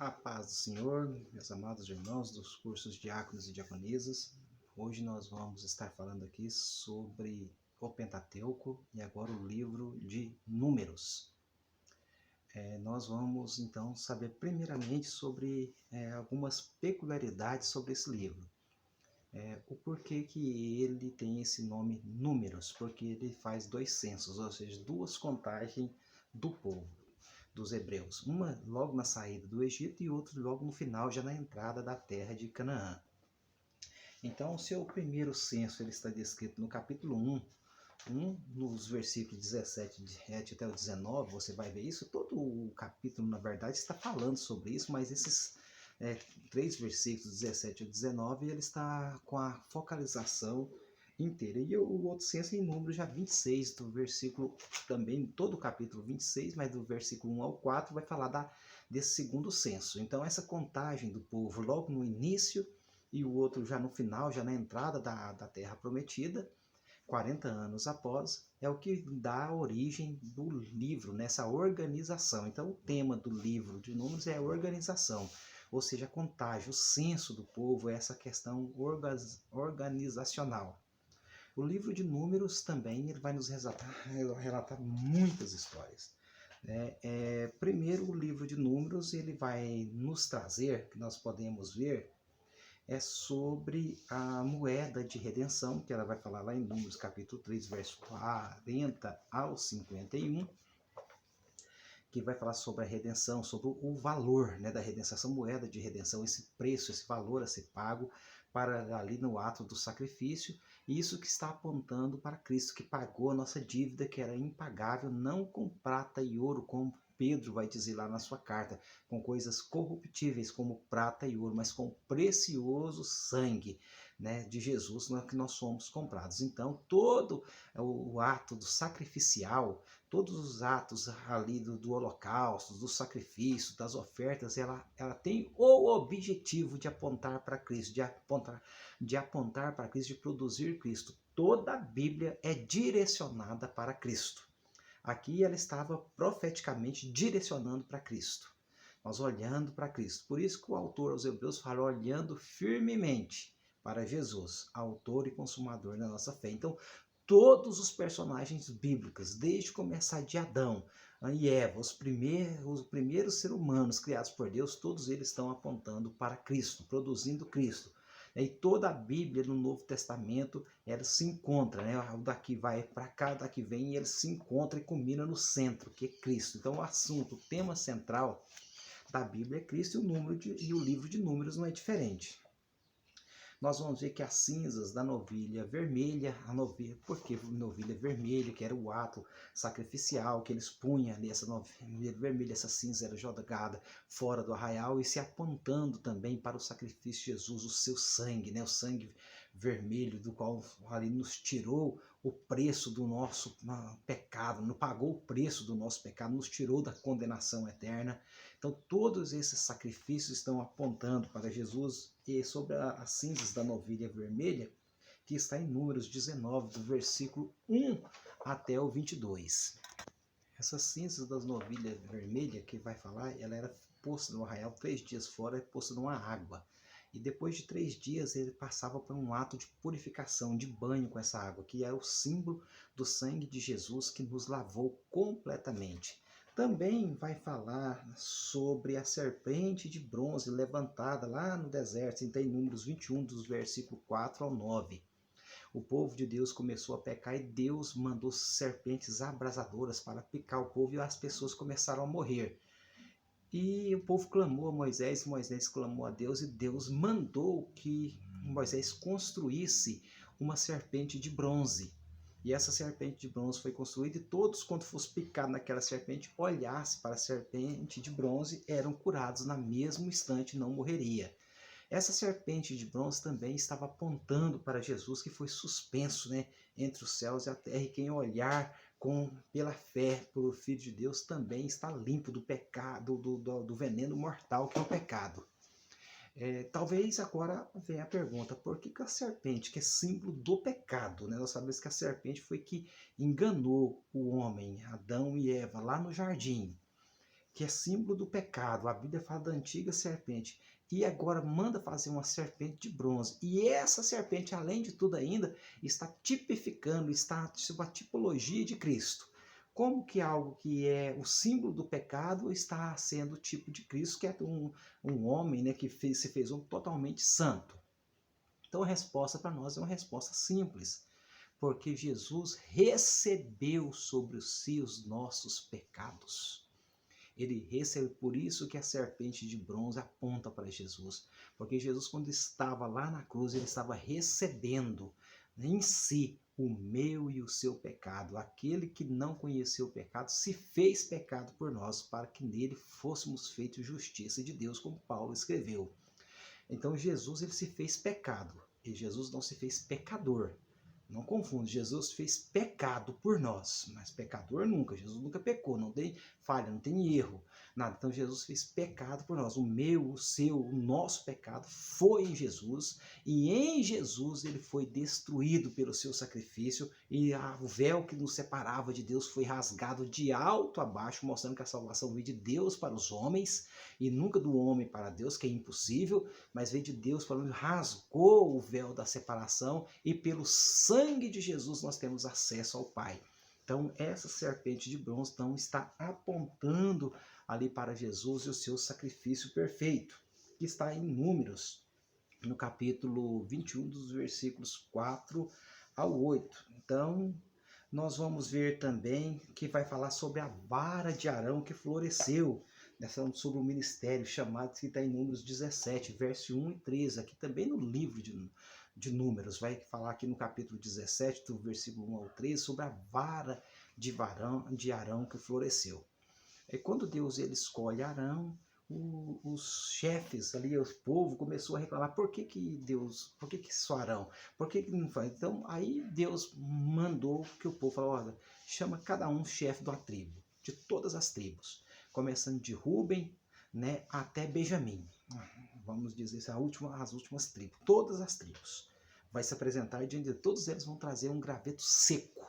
A paz do Senhor, meus amados irmãos dos cursos diáconos e diaconisas. Hoje nós vamos estar falando aqui sobre o Pentateuco e agora o livro de Números. Nós vamos então saber primeiramente sobre algumas peculiaridades sobre esse livro. O porquê que ele tem esse nome Números, porque ele faz dois censos, ou seja, duas contagens do povo, dos hebreus, uma logo na saída do Egito e outra logo no final, já na entrada da terra de Canaã. Então, o seu primeiro censo ele está descrito no capítulo 1, nos versículos 17 até o 19, você vai ver isso. Todo o capítulo, na verdade, está falando sobre isso, mas esses três versículos, 17 e 19, ele está com a focalização inteira. E o outro censo em Números já 26, do versículo, também todo o capítulo 26, mas do versículo 1 ao 4, vai falar desse segundo censo. Então, essa contagem do povo logo no início e o outro já no final, já na entrada da terra prometida, 40 anos após, é o que dá origem do livro, nessa organização. Então, o tema do livro de Números é a organização, ou seja, a contagem, o censo do povo, essa questão organizacional. O livro de Números também ele vai nos relatar muitas histórias. Primeiro, o livro de Números ele vai nos trazer, que nós podemos ver, sobre a moeda de redenção, que ela vai falar lá em Números capítulo 3, verso 40 ao 51, que vai falar sobre a redenção, sobre o valor da redenção, essa moeda de redenção, esse preço, esse valor a ser pago para ali no ato do sacrifício, e isso que está apontando para Cristo, que pagou a nossa dívida, que era impagável, não com prata e ouro, como Pedro vai dizer lá na sua carta, com coisas corruptíveis como prata e ouro, mas com o precioso sangue de Jesus, que nós somos comprados. Então, todo o ato do sacrificial, todos os atos ali do holocausto, do sacrifício, das ofertas, ela tem o objetivo de apontar para Cristo, de apontar para Cristo, de produzir Cristo. Toda a Bíblia é direcionada para Cristo. Aqui ela estava profeticamente direcionando para Cristo. Nós olhando para Cristo. Por isso que o autor aos Hebreus fala olhando firmemente para Jesus, autor e consumador da nossa fé. Então, todos os personagens bíblicos, desde começar de Adão e Eva, os primeiros seres humanos criados por Deus, todos eles estão apontando para Cristo, produzindo Cristo. E toda a Bíblia no Novo Testamento, ela se encontra, daqui vai para cá, daqui vem, e ele se encontra e combina no centro, que é Cristo. Então o assunto, o tema central da Bíblia é Cristo, e o livro de Números não é diferente. Nós vamos ver que as cinzas da novilha vermelha, por que novilha vermelha? Que era o ato sacrificial que eles punham ali, essa novilha vermelha, essa cinza era jogada fora do arraial e se apontando também para o sacrifício de Jesus, o seu sangue, o sangue vermelho, do qual ali nos tirou o preço do nosso pecado, não pagou o preço do nosso pecado, nos tirou da condenação eterna. Então, todos esses sacrifícios estão apontando para Jesus e sobre as cinzas da novilha vermelha, que está em Números 19, do versículo 1 até o 22. Essas cinzas das novilhas vermelhas que vai falar, ela era posta no arraial 3 dias fora, posta numa água. E depois de 3 dias ele passava por um ato de purificação, de banho com essa água, que era o símbolo do sangue de Jesus que nos lavou completamente. Também vai falar sobre a serpente de bronze levantada lá no deserto, então em Números 21, dos versículos 4 ao 9. O povo de Deus começou a pecar e Deus mandou serpentes abrasadoras para picar o povo e as pessoas começaram a morrer. E o povo clamou a Moisés, Moisés clamou a Deus e Deus mandou que Moisés construísse uma serpente de bronze. E essa serpente de bronze foi construída e todos, quando fosse picado naquela serpente, olhasse para a serpente de bronze, eram curados na mesmo instante, não morreria. Essa serpente de bronze também estava apontando para Jesus, que foi suspenso entre os céus e a terra, e quem olhar pela fé pelo Filho de Deus também está limpo do pecado, do veneno mortal que é o pecado. Talvez agora venha a pergunta, por que a serpente, que é símbolo do pecado, nós sabemos que a serpente foi que enganou o homem, Adão e Eva, lá no jardim. que é símbolo do pecado. A Bíblia fala da antiga serpente. E agora manda fazer uma serpente de bronze. E essa serpente, além de tudo ainda, está tipificando, está sob a tipologia de Cristo. Como que algo que é o símbolo do pecado está sendo o tipo de Cristo, que é um homem, né, que se fez um totalmente santo. Então a resposta para nós é uma resposta simples. Porque Jesus recebeu sobre si os nossos pecados. Ele recebeu, por isso que a serpente de bronze aponta para Jesus. Porque Jesus, quando estava lá na cruz, ele estava recebendo em si o meu e o seu pecado. Aquele que não conheceu o pecado se fez pecado por nós, para que nele fôssemos feitos justiça de Deus, como Paulo escreveu. Então Jesus, ele se fez pecado, e Jesus não se fez pecador. Não confunde, Jesus fez pecado por nós, mas pecador nunca. Jesus nunca pecou, não tem falha, não tem erro, nada. Então Jesus fez pecado por nós. O meu, o seu, o nosso pecado foi em Jesus, e em Jesus ele foi destruído pelo seu sacrifício, e o véu que nos separava de Deus foi rasgado de alto a baixo, mostrando que a salvação veio de Deus para os homens, e nunca do homem para Deus, que é impossível, mas veio de Deus para o homem, rasgou o véu da separação, e pelo sangue de Jesus nós temos acesso ao Pai. Então essa serpente de bronze então está apontando ali para Jesus e o seu sacrifício perfeito, que está em Números, no capítulo 21, dos versículos 4 ao 8. Então nós vamos ver também que vai falar sobre a vara de Arão que floresceu, sobre o ministério chamado, que está em Números 17, verso 1 e 13, aqui também no livro de Números, vai falar aqui no capítulo 17, do versículo 1 ao 13, sobre a vara de Arão que floresceu. E quando Deus ele escolhe Arão, os chefes ali, o povo começou a reclamar, por que Deus, por que só Arão? Por que não faz? Então aí Deus mandou que o povo falou, olha, chama cada um chefe de uma tribo, de todas as tribos, começando de Ruben, né, até Benjamim. Vamos dizer as últimas tribos, todas as tribos. Vai se apresentar e diante de todos eles vão trazer um graveto seco.